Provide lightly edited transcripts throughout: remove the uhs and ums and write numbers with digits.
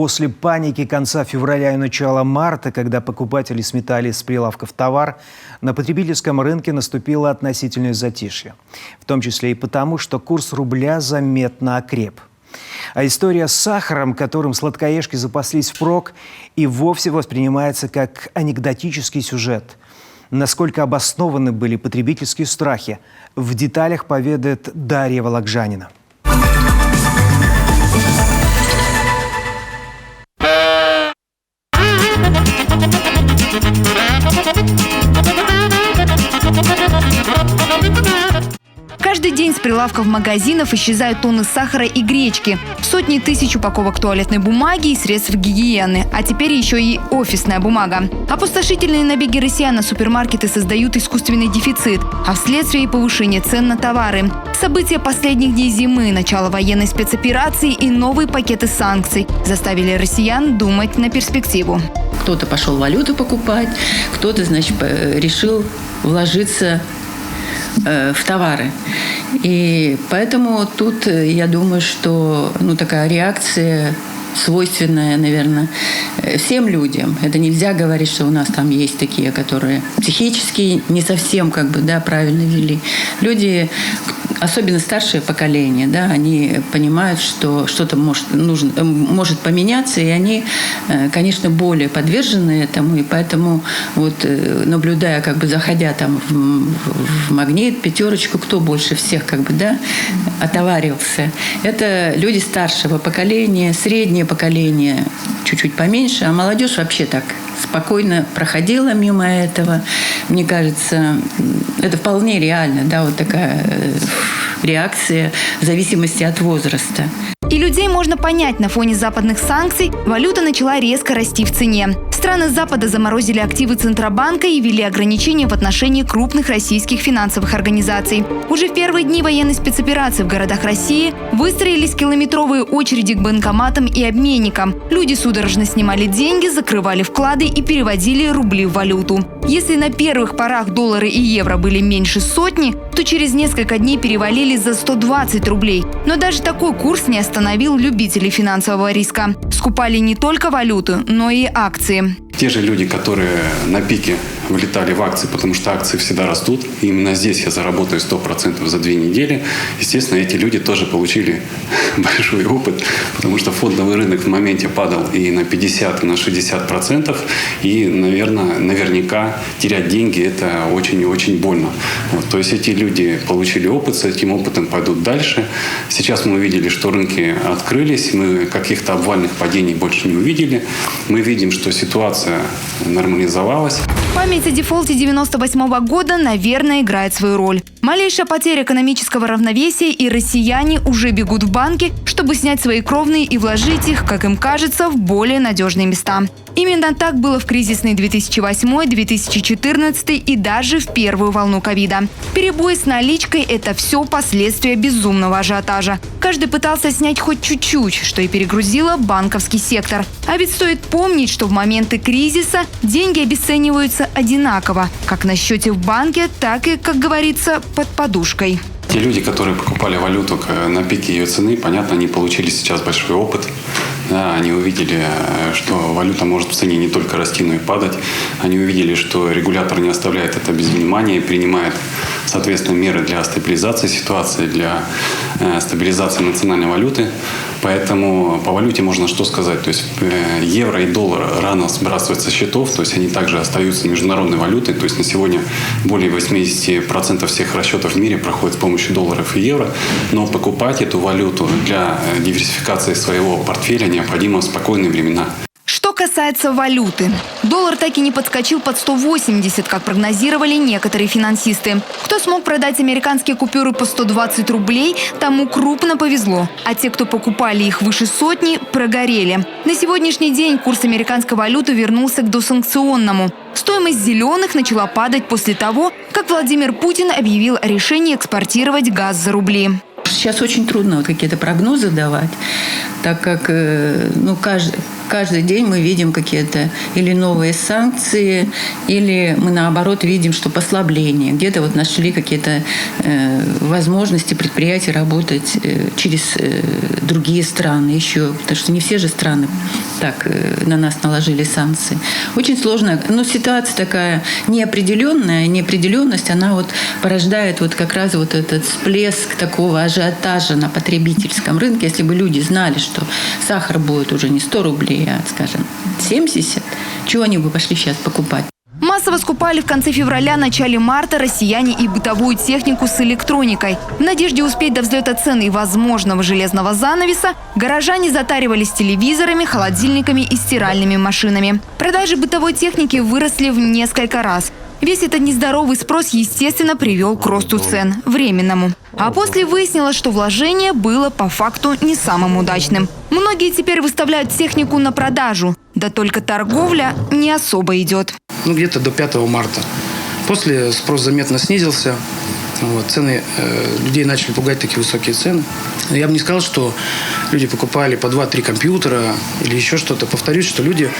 После паники конца февраля и начала марта, когда покупатели сметали с прилавков товар, на потребительском рынке наступило относительное затишье. В том числе и потому, что курс рубля заметно окреп. А история с сахаром, которым сладкоежки запаслись впрок, и вовсе воспринимается как анекдотический сюжет. Насколько обоснованы были потребительские страхи, в деталях поведает Дарья Вологжанина. Каждый день с прилавков магазинов исчезают тонны сахара и гречки, сотни тысяч упаковок туалетной бумаги и средств гигиены, а теперь еще и офисная бумага. Опустошительные набеги россиян на супермаркеты создают искусственный дефицит, а вследствие повышения цен на товары. События последних дней зимы, начало военной спецоперации и новые пакеты санкций заставили россиян думать на перспективу. Кто-то пошел валюту покупать, кто-то, решил вложиться в товары. И поэтому тут, я думаю, что такая реакция свойственная, наверное, всем людям. Это нельзя говорить, что у нас там есть такие, которые психически не совсем правильно вели. Люди, особенно старшее поколение, они понимают, что что-то может поменяться, и они, конечно, более подвержены этому, и поэтому наблюдая, заходя там в Магнит, Пятерочку, кто больше всех отоваривался. Это люди старшего поколения, среднее поколение чуть-чуть поменьше, а молодежь вообще так спокойно проходила мимо этого. Мне кажется, это вполне реально, такая реакция в зависимости от возраста. И людей можно понять. На фоне западных санкций валюта начала резко расти в цене. Страны Запада заморозили активы Центробанка и ввели ограничения в отношении крупных российских финансовых организаций. Уже в первые дни военной спецоперации в городах России выстроились километровые очереди к банкоматам и обменникам. Люди судорожно снимали деньги, закрывали вклады и переводили рубли в валюту. Если на первых порах доллары и евро были меньше сотни, то через несколько дней перевалили за 120 рублей. Но даже такой курс не остановил любителей финансового риска. Скупали не только валюту, но и акции. Те же люди, которые на пике вылетали в акции, потому что акции всегда растут, и именно здесь я заработаю 100% за 2 недели, естественно, эти люди тоже получили большой опыт, потому что фондовый рынок в моменте падал и на 50, и на 60%, и, наверняка терять деньги – это очень и очень больно. То есть эти люди получили опыт, с этим опытом пойдут дальше. Сейчас мы увидели, что рынки открылись, мы каких-то обвальных падений больше не увидели. Мы видим, что ситуация нормализовалась. Память о дефолте 1998 года, наверное, играет свою роль. Малейшая потеря экономического равновесия, и россияне уже бегут в банки, чтобы снять свои кровные и вложить их, как им кажется, в более надежные места. Именно так было в кризисные 2008, 2014 и даже в первую волну ковида. Перебои с наличкой – это все последствия безумного ажиотажа. Каждый пытался снять хоть чуть-чуть, что и перегрузило банковский сектор. А ведь стоит помнить, что в моменты кризиса деньги обесцениваются одинаково, как на счете в банке, так и, как говорится, под подушкой. Те люди, которые покупали валюту на пике ее цены, понятно, они получили сейчас большой опыт. Да, они увидели, что валюта может в цене не только расти, но и падать. Они увидели, что регулятор не оставляет это без внимания и принимает, соответственно, меры для стабилизации ситуации, для стабилизации национальной валюты. Поэтому по валюте можно что сказать. То есть евро и доллар рано сбрасываются со счетов, то есть они также остаются международной валютой. То есть на сегодня более 80% всех расчетов в мире проходит с помощью долларов и евро. Но покупать эту валюту для диверсификации своего портфеля необходимо в спокойные времена. Что касается валюты. Доллар так и не подскочил под 180, как прогнозировали некоторые финансисты. Кто смог продать американские купюры по 120 рублей, тому крупно повезло. А те, кто покупали их выше сотни, прогорели. На сегодняшний день курс американской валюты вернулся к досанкционному. Стоимость зеленых начала падать после того, как Владимир Путин объявил о решении экспортировать газ за рубли. Сейчас очень трудно какие-то прогнозы давать, так как каждый день мы видим какие-то или новые санкции, или мы, наоборот, видим, что послабление. Где-то нашли какие-то возможности предприятий работать через другие страны еще. Потому что не все же страны так на нас наложили санкции. Очень сложно. Но ситуация такая неопределенная. Неопределенность, она вот порождает вот как раз вот этот всплеск такого ажиотажа на потребительском рынке. Если бы люди знали, что сахар будет уже не 100 рублей, а, скажем, 70, чего они бы пошли сейчас покупать? Массово скупали в конце февраля, начале марта россияне и бытовую технику с электроникой. В надежде успеть до взлета цен и возможного железного занавеса горожане затаривались телевизорами, холодильниками и стиральными машинами. Продажи бытовой техники выросли в несколько раз. Весь этот нездоровый спрос, естественно, привел к росту цен, временному. А после выяснилось, что вложение было по факту не самым удачным. Многие теперь выставляют технику на продажу. Да только торговля не особо идет. Где-то до 5 марта. После спрос заметно снизился. Цены, людей начали пугать такие высокие цены. Я бы не сказал, что люди покупали по 2-3 компьютера или еще что-то. Повторюсь, что люди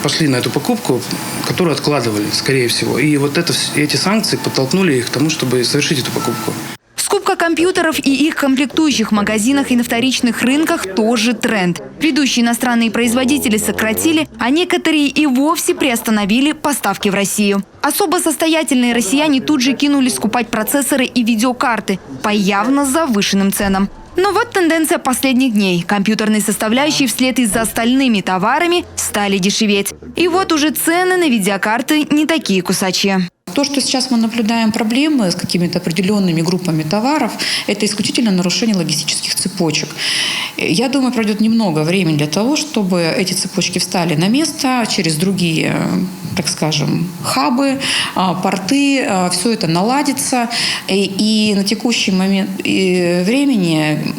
пошли на эту покупку, которую откладывали, скорее всего. И вот эти санкции подтолкнули их к тому, чтобы совершить эту покупку. Скупка компьютеров и их комплектующих в магазинах и на вторичных рынках тоже тренд. Ведущие иностранные производители сократили, а некоторые и вовсе приостановили поставки в Россию. Особо состоятельные россияне тут же кинулись скупать процессоры и видеокарты по явно завышенным ценам. Но вот тенденция последних дней. Компьютерные составляющие вслед за остальными товарами стали дешеветь. И вот уже цены на видеокарты не такие кусачие. То, что сейчас мы наблюдаем проблемы с какими-то определенными группами товаров, это исключительно нарушение логистических цепочек. Я думаю, пройдет немного времени для того, чтобы эти цепочки встали на место через другие, так скажем, хабы, порты, все это наладится. И на текущий момент времени,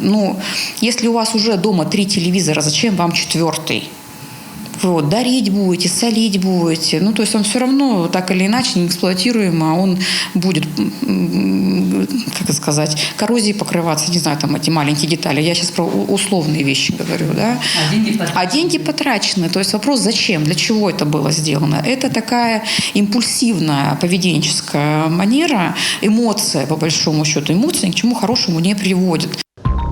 если у вас уже дома 3 телевизора, зачем вам 4-й? Дарить будете, солить будете. То есть он все равно так или иначе неэксплуатируем, а он будет, как сказать, коррозией покрываться. Не знаю, эти маленькие детали. Я сейчас про условные вещи говорю. Да? А деньги потрачены. То есть вопрос, зачем, для чего это было сделано? Это такая импульсивная поведенческая манера, эмоция, по большому счету. Эмоции ни к чему хорошему не приводят.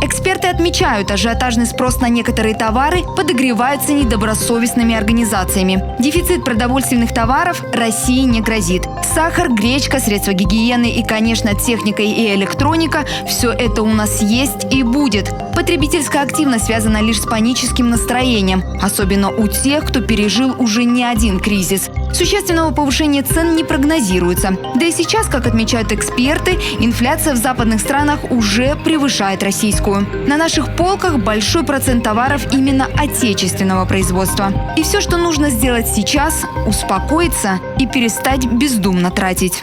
Эксперты отмечают, ажиотажный спрос на некоторые товары подогревается недобросовестными организациями. Дефицит продовольственных товаров России не грозит. Сахар, гречка, средства гигиены и, конечно, техника и электроника – все это у нас есть и будет. Потребительская активность связана лишь с паническим настроением, особенно у тех, кто пережил уже не один кризис. Существенного повышения цен не прогнозируется. Да и сейчас, как отмечают эксперты, инфляция в западных странах уже превышает российскую. На наших полках большой процент товаров именно отечественного производства. И все, что нужно сделать сейчас – успокоиться и перестать бездумно тратить.